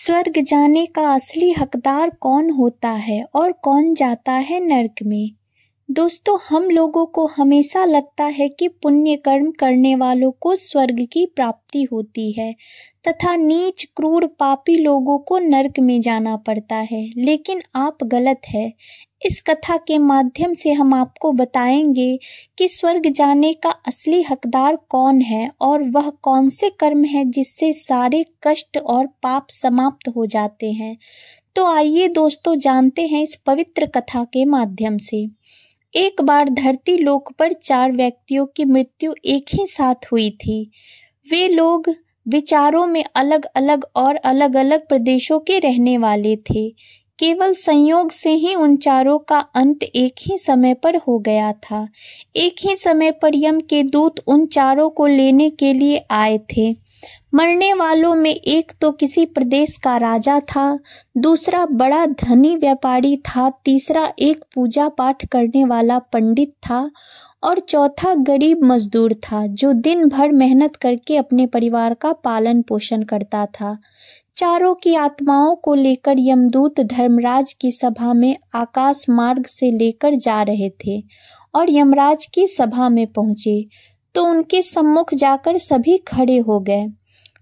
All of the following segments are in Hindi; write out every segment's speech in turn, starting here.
स्वर्ग जाने का असली हकदार कौन होता है और कौन जाता है नर्क में। दोस्तों, हम लोगों को हमेशा लगता है कि पुण्य कर्म करने वालों को स्वर्ग की प्राप्ति होती है तथा नीच क्रूर पापी लोगों को नर्क में जाना पड़ता है, लेकिन आप गलत है। इस कथा के माध्यम से हम आपको बताएंगे कि स्वर्ग जाने का असली हकदार कौन है और वह कौन से कर्म है जिससे सारे कष्ट और पाप समाप्त हो जाते हैं। तो आइए दोस्तों, जानते हैं इस पवित्र कथा के माध्यम से। एक बार धरती लोक पर 4 व्यक्तियों की मृत्यु एक ही साथ हुई थी। वे लोग विचारों में अलग अलग और अलग अलग प्रदेशों के रहने वाले थे। केवल संयोग से ही उन चारों का अंत एक ही समय पर हो गया था। एक ही समय पर यम के दूत उन चारों को लेने के लिए आए थे। मरने वालों में एक तो किसी प्रदेश का राजा था, दूसरा बड़ा धनी व्यापारी था, तीसरा एक पूजा पाठ करने वाला पंडित था और चौथा गरीब मजदूर था जो दिन भर मेहनत करके अपने परिवार का पालन पोषण करता था। चारों की आत्माओं को लेकर यमदूत धर्मराज की सभा में आकाश मार्ग से लेकर जा रहे थे और यमराज की सभा में पहुंचे तो उनके सम्मुख जाकर सभी खड़े हो गए।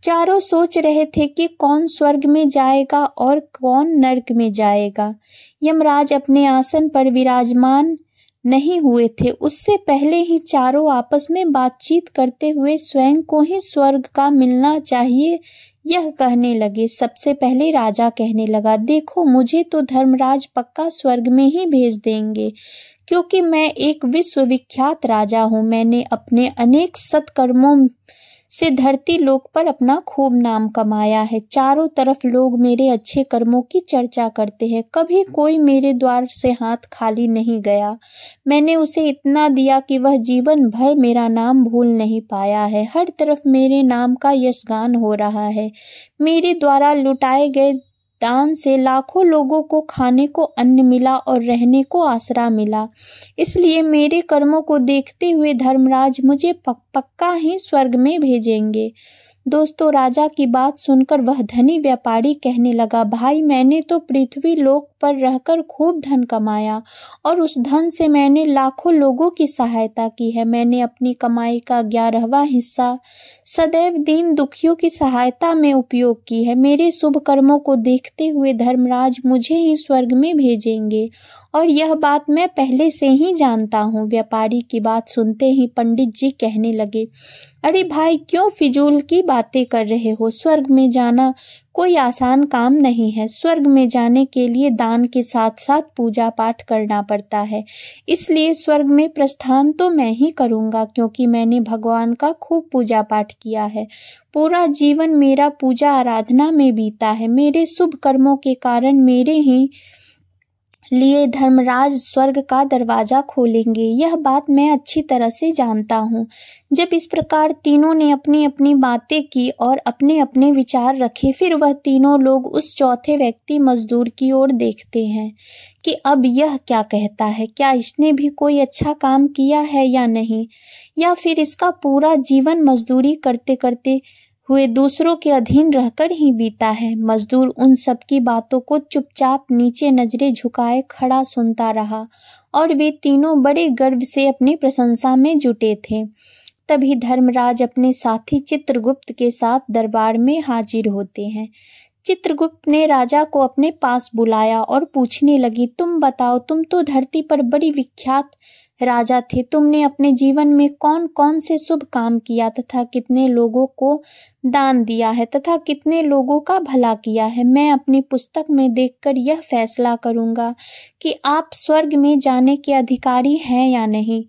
चारों सोच रहे थे कि कौन स्वर्ग में जाएगा और कौन नर्क में जाएगा। यमराज अपने आसन पर विराजमान नहीं हुए थे, उससे पहले ही चारों आपस में बातचीत करते हुए स्वयं को ही स्वर्ग का मिलना चाहिए यह कहने लगे। सबसे पहले राजा कहने लगा, देखो मुझे तो धर्मराज पक्का स्वर्ग में ही भेज देंगे, क्योंकि मैं एक विश्वविख्यात राजा हूँ। मैंने अपने अनेक सत्कर्मों से धरती लोक पर अपना खूब नाम कमाया है। चारों तरफ लोग मेरे अच्छे कर्मों की चर्चा करते हैं। कभी कोई मेरे द्वार से हाथ खाली नहीं गया। मैंने उसे इतना दिया कि वह जीवन भर मेरा नाम भूल नहीं पाया है। हर तरफ मेरे नाम का यशगान हो रहा है। मेरे द्वारा लुटाए गए दान से लाखों लोगों को खाने को अन्न मिला और रहने को आसरा मिला। इसलिए मेरे कर्मों को देखते हुए धर्मराज मुझे पक्का ही स्वर्ग में भेजेंगे। दोस्तों, राजा की बात सुनकर वह धनी व्यापारी कहने लगा, भाई मैंने तो पृथ्वी लोक पर रहकर खूब धन कमाया और उस धन से मैंने लाखों लोगों की सहायता की है। मैंने अपनी कमाई का 11वां हिस्सा सदैव दीन दुखियों की सहायता में उपयोग की है। मेरे शुभ कर्मों को देखते हुए धर्मराज मुझे ही स्वर्ग में भेजेंगे और यह बात मैं पहले से ही जानता हूँ। व्यापारी की बात सुनते ही पंडित जी कहने लगे, अरे भाई, क्यों फिजूल की बातें कर रहे हो। स्वर्ग में जाना कोई आसान काम नहीं है। स्वर्ग में जाने के लिए दान के साथ साथ पूजा पाठ करना पड़ता है। इसलिए स्वर्ग में प्रस्थान तो मैं ही करूँगा, क्योंकि मैंने भगवान का खूब पूजा पाठ किया है। पूरा जीवन मेरा पूजा आराधना में बीता है। मेरे शुभ कर्मों के कारण मेरे ही लिए धर्मराज स्वर्ग का दरवाजा खोलेंगे। यह बात मैं अच्छी तरह से जानता हूँ। जब इस प्रकार तीनों ने अपनी अपनी बातें की और अपने अपने विचार रखे, फिर वह तीनों लोग उस चौथे व्यक्ति मजदूर की ओर देखते हैं कि अब यह क्या कहता है। क्या इसने भी कोई अच्छा काम किया है या नहीं, या फिर इसका पूरा जीवन मजदूरी करते करते हुए दूसरों के अधीन रहकर ही बीता है। मजदूर उन सब की बातों को चुपचाप नीचे नजरें झुकाए खड़ा सुनता रहा और वे तीनों बड़े गर्व से अपनी प्रशंसा में जुटे थे। तभी धर्मराज अपने साथी चित्रगुप्त के साथ दरबार में हाजिर होते हैं। चित्रगुप्त ने राजा को अपने पास बुलाया और पूछने लगी, तुम बताओ, तुम तो धरती पर बड़ी विख्यात राजा थे। तुमने अपने जीवन में कौन कौन से शुभ काम किया तथा कितने लोगों को दान दिया है तथा कितने लोगों का भला किया है। मैं अपनी पुस्तक में देखकर यह फैसला करूंगा कि आप स्वर्ग में जाने के अधिकारी हैं या नहीं।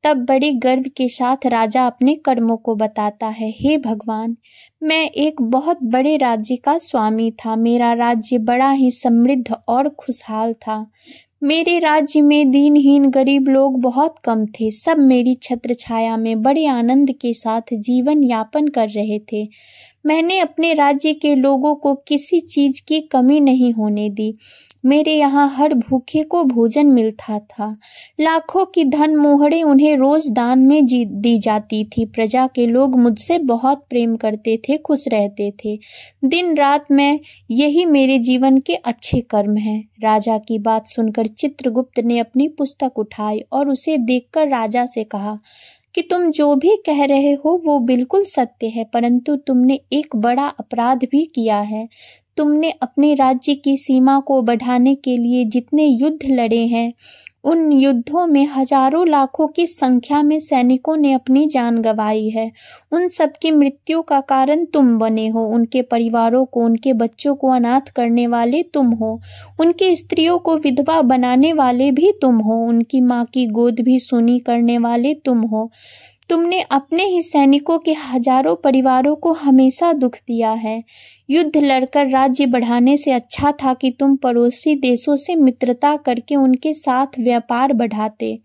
तब बड़े गर्व के साथ राजा अपने कर्मों को बताता है। हे भगवान, मैं एक बहुत बड़े राज्य का स्वामी था। मेरा राज्य बड़ा ही समृद्ध और खुशहाल था। मेरे राज्य में दीनहीन गरीब लोग बहुत कम थे। सब मेरी छत्र छाया में बड़े आनंद के साथ जीवन यापन कर रहे थे। मैंने अपने राज्य के लोगों को किसी चीज की कमी नहीं होने दी। मेरे यहाँ हर भूखे को भोजन मिलता था। लाखों की धन मोहरें उन्हें रोज दान में दी जाती थी। प्रजा के लोग मुझसे बहुत प्रेम करते थे, खुश रहते थे। दिन रात में यही मेरे जीवन के अच्छे कर्म हैं। राजा की बात सुनकर चित्रगुप्त ने अपनी पुस्तक उठाई और उसे देखकर राजा से कहा कि तुम जो भी कह रहे हो वो बिल्कुल सत्य है, परंतु तुमने एक बड़ा अपराध भी किया है। तुमने अपने राज्य की सीमा को बढ़ाने के लिए जितने युद्ध लड़े हैं, उन युद्धों में हजारों लाखों की संख्या में सैनिकों ने अपनी जान गंवाई है। उन सबकी मृत्यु का कारण तुम बने हो। उनके परिवारों को, उनके बच्चों को अनाथ करने वाले तुम हो। उनकी स्त्रियों को विधवा बनाने वाले भी तुम हो। उनकी माँ की गोद भी सूनी करने वाले तुम हो। तुमने अपने ही सैनिकों के हजारों परिवारों को हमेशा दुख दिया है। युद्ध लड़कर राज्य बढ़ाने से अच्छा था कि तुम पड़ोसी देशों से मित्रता करके उनके साथ व्यापार बढ़ाते।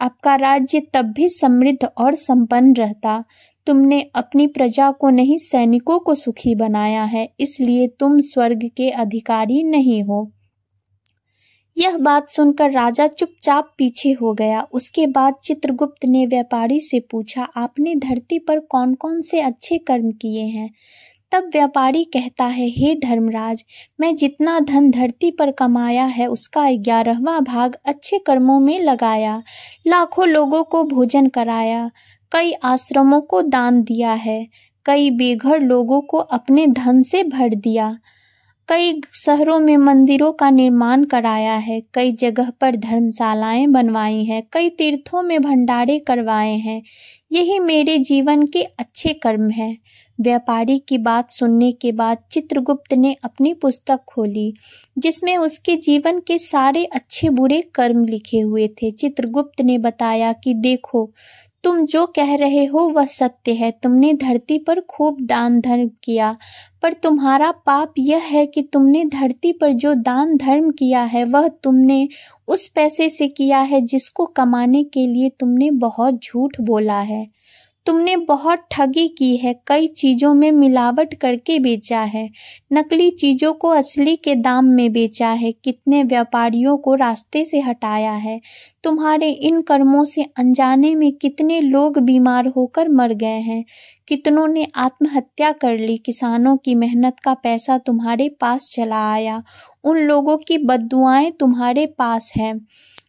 आपका राज्य तब भी समृद्ध और संपन्न रहता। तुमने अपनी प्रजा को नहीं, सैनिकों को सुखी बनाया है, इसलिए तुम स्वर्ग के अधिकारी नहीं हो। यह बात सुनकर राजा चुपचाप पीछे हो गया। उसके बाद चित्रगुप्त ने व्यापारी से पूछा, आपने धरती पर कौन कौन से अच्छे कर्म किए हैं? तब व्यापारी कहता है, हे धर्मराज, मैं जितना धन धरती पर कमाया है उसका 11वां भाग अच्छे कर्मों में लगाया। लाखों लोगों को भोजन कराया, कई आश्रमों को दान दिया है, कई बेघर लोगों को अपने धन से भर दिया, कई शहरों में मंदिरों का निर्माण कराया है, कई जगह पर धर्मशालाएं बनवाई हैं, कई तीर्थों में भंडारे करवाए हैं। यही मेरे जीवन के अच्छे कर्म हैं। व्यापारी की बात सुनने के बाद चित्रगुप्त ने अपनी पुस्तक खोली, जिसमें उसके जीवन के सारे अच्छे बुरे कर्म लिखे हुए थे। चित्रगुप्त ने बताया कि देखो, तुम जो कह रहे हो वह सत्य है। तुमने धरती पर खूब दान धर्म किया, पर तुम्हारा पाप यह है कि तुमने धरती पर जो दान धर्म किया है वह तुमने उस पैसे से किया है जिसको कमाने के लिए तुमने बहुत झूठ बोला है। तुमने बहुत ठगी की है, कई चीजों में मिलावट करके बेचा है, नकली चीजों को असली के दाम में बेचा है, कितने व्यापारियों को रास्ते से हटाया है। तुम्हारे इन कर्मों से अनजाने में कितने लोग बीमार होकर मर गए हैं, कितनों ने आत्महत्या कर ली। किसानों की मेहनत का पैसा तुम्हारे पास चला आया, उन लोगों की बद्दुआएं तुम्हारे पास है,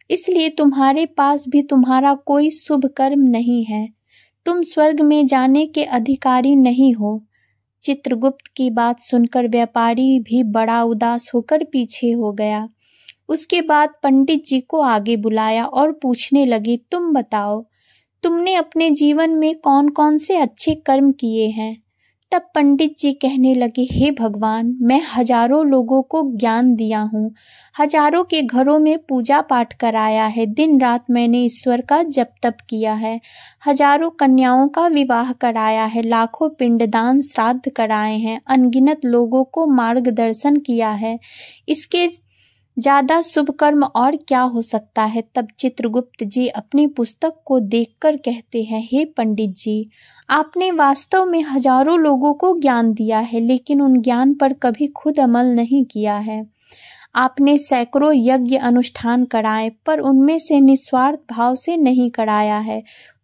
इसलिए तुम्हारे पास भी तुम्हारा कोई शुभ कर्म नहीं है। तुम स्वर्ग में जाने के अधिकारी नहीं हो। चित्रगुप्त की बात सुनकर व्यापारी भी बड़ा उदास होकर पीछे हो गया। उसके बाद पंडित जी को आगे बुलाया और पूछने लगे, तुम बताओ, तुमने अपने जीवन में कौन कौन से अच्छे कर्म किए हैं? तब पंडित जी कहने लगे, हे भगवान, मैं हजारों लोगों को ज्ञान दिया हूँ, हजारों के घरों में पूजा पाठ कराया है, दिन रात मैंने ईश्वर का जप तप किया है, हजारों कन्याओं का विवाह कराया है, लाखों पिंडदान श्राद्ध कराए हैं, अनगिनत लोगों को मार्गदर्शन किया है। इसके ज्यादा शुभ कर्म और क्या हो सकता है? तब चित्रगुप्त जी अपनी पुस्तक को देखकर कहते हैं, हे पंडित जी, आपने वास्तव में हजारों लोगों को ज्ञान दिया है, लेकिन उन ज्ञान पर कभी खुद अमल नहीं किया है। आपने सैकड़ों यज्ञ अनुष्ठान कराए, पर उनमें से निस्वार्थ भाव से नहीं कराया है।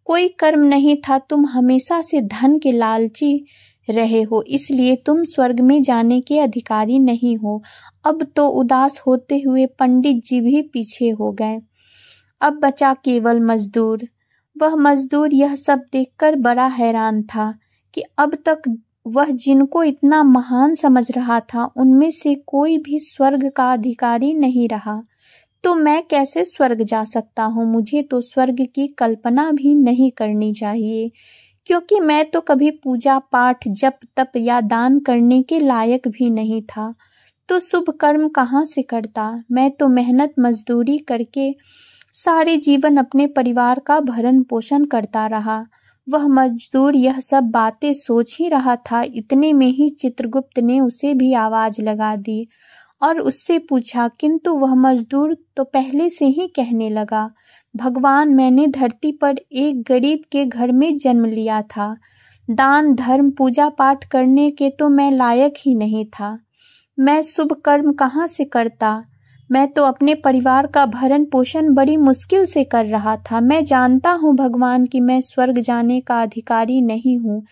कोई कर्म नहीं था। तुम हमेशा से धन के लालची रहे हो, इसलिए तुम स्वर्ग में जाने के अधिकारी नहीं हो। अब तो उदास होते हुए पंडित जी भी पीछे हो गए। अब बचा केवल मजदूर। वह मजदूर यह सब देखकर बड़ा हैरान था कि अब तक वह जिनको इतना महान समझ रहा था, उनमें से कोई भी स्वर्ग का अधिकारी नहीं रहा। तो मैं कैसे स्वर्ग जा सकता हूँ? मुझे तो स्वर्ग की कल्पना भी नहीं करनी चाहिए, क्योंकि मैं तो कभी पूजा पाठ, जप तप या दान करने के लायक भी नहीं था। तो शुभ कर्म कहाँ से करता? मैं तो मेहनत मजदूरी करके सारे जीवन अपने परिवार का भरण पोषण करता रहा। वह मजदूर यह सब बातें सोच ही रहा था, इतने में ही चित्रगुप्त ने उसे भी आवाज लगा दी और उससे पूछा, किंतु वह मजदूर तो पहले से ही कहने लगा, भगवान, मैंने धरती पर एक गरीब के घर में जन्म लिया था। दान धर्म पूजा पाठ करने के तो मैं लायक ही नहीं था। मैं शुभ कर्म कहाँ से करता। मैं तो अपने परिवार का भरण पोषण बड़ी मुश्किल से कर रहा था। मैं जानता हूँ भगवान कि मैं स्वर्ग जाने का अधिकारी नहीं हूँ।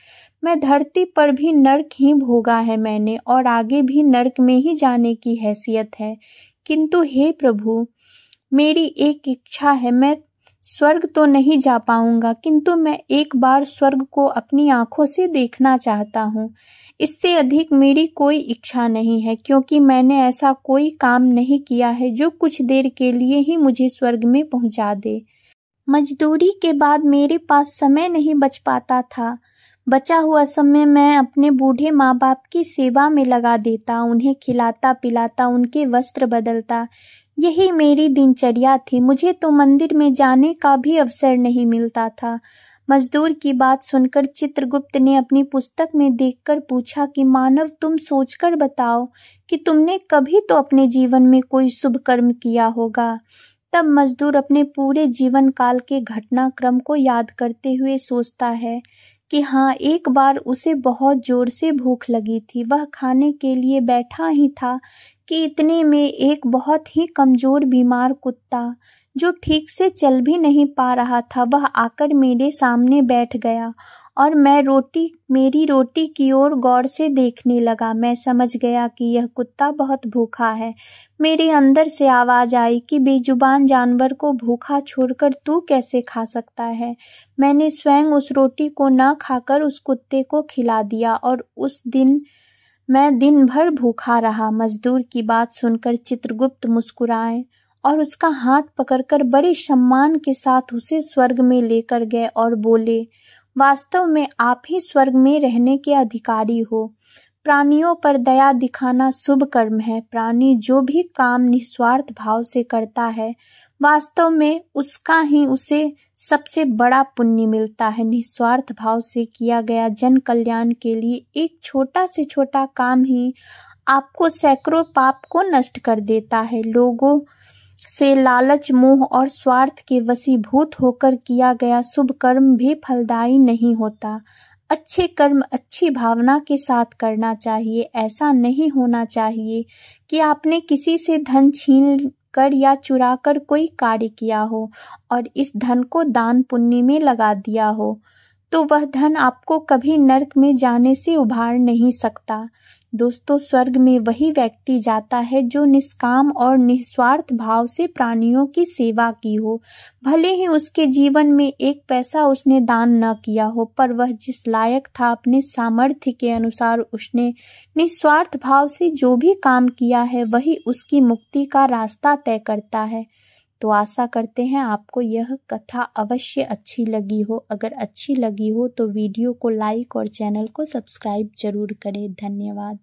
मैं धरती पर भी नर्क ही भोगा है मैंने, और आगे भी नर्क में ही जाने की हैसियत है। किंतु हे प्रभु, मेरी एक इच्छा है। मैं स्वर्ग तो नहीं जा पाऊंगा, किंतु मैं एक बार स्वर्ग को अपनी आंखों से देखना चाहता हूँ। इससे अधिक मेरी कोई इच्छा नहीं है, क्योंकि मैंने ऐसा कोई काम नहीं किया है जो कुछ देर के लिए ही मुझे स्वर्ग में पहुंचा दे। मजदूरी के बाद मेरे पास समय नहीं बच पाता था। बचा हुआ समय मैं अपने बूढ़े माँ बाप की सेवा में लगा देता, उन्हें खिलाता पिलाता, उनके वस्त्र बदलता। यही मेरी दिनचर्या थी। मुझे तो मंदिर में जाने का भी अवसर नहीं मिलता था। मजदूर की बात सुनकर चित्रगुप्त ने अपनी पुस्तक में देखकर पूछा कि मानव, तुम सोचकर बताओ कि तुमने कभी तो अपने जीवन में कोई शुभ कर्म किया होगा। तब मजदूर अपने पूरे जीवन काल के घटनाक्रम को याद करते हुए सोचता है कि हाँ, एक बार उसे बहुत जोर से भूख लगी थी। वह खाने के लिए बैठा ही था कि इतने में एक बहुत ही कमजोर बीमार कुत्ता, जो ठीक से चल भी नहीं पा रहा था, वह आकर मेरे सामने बैठ गया और मेरी रोटी की ओर गौर से देखने लगा। मैं समझ गया कि यह कुत्ता बहुत भूखा है। मेरे अंदर से आवाज आई कि बेजुबान जानवर को भूखा छोड़कर तू कैसे खा सकता है। मैंने स्वयं उस रोटी को न खाकर उस कुत्ते को खिला दिया और उस दिन मैं दिन भर भूखा रहा। मजदूर की बात सुनकर चित्रगुप्त मुस्कुराए और उसका हाथ पकड़कर बड़े सम्मान के साथ उसे स्वर्ग में लेकर गए और बोले, वास्तव में आप ही स्वर्ग में रहने के अधिकारी हो। प्राणियों पर दया दिखाना शुभ कर्म है। प्राणी जो भी काम निस्वार्थ भाव से करता है, वास्तव में उसका ही उसे सबसे बड़ा पुण्य मिलता है। निस्वार्थ भाव से किया गया जन कल्याण के लिए एक छोटा से छोटा काम ही आपको सैकड़ों पाप को नष्ट कर देता है। लोगों से लालच, मोह और स्वार्थ के वशीभूत होकर किया गया शुभ कर्म भी फलदायी नहीं होता। अच्छे कर्म अच्छी भावना के साथ करना चाहिए। ऐसा नहीं होना चाहिए कि आपने किसी से धन छीन कर या चुरा कर कोई कार्य किया हो और इस धन को दान पुण्य में लगा दिया हो, तो वह धन आपको कभी नरक में जाने से उबार नहीं सकता। दोस्तों, स्वर्ग में वही व्यक्ति जाता है जो निष्काम और निस्वार्थ भाव से प्राणियों की सेवा की हो। भले ही उसके जीवन में एक पैसा उसने दान न किया हो, पर वह जिस लायक था अपने सामर्थ्य के अनुसार उसने निस्वार्थ भाव से जो भी काम किया है, वही उसकी मुक्ति का रास्ता तय करता है। तो आशा करते हैं आपको यह कथा अवश्य अच्छी लगी हो। अगर अच्छी लगी हो तो वीडियो को लाइक और चैनल को सब्सक्राइब जरूर करें। धन्यवाद।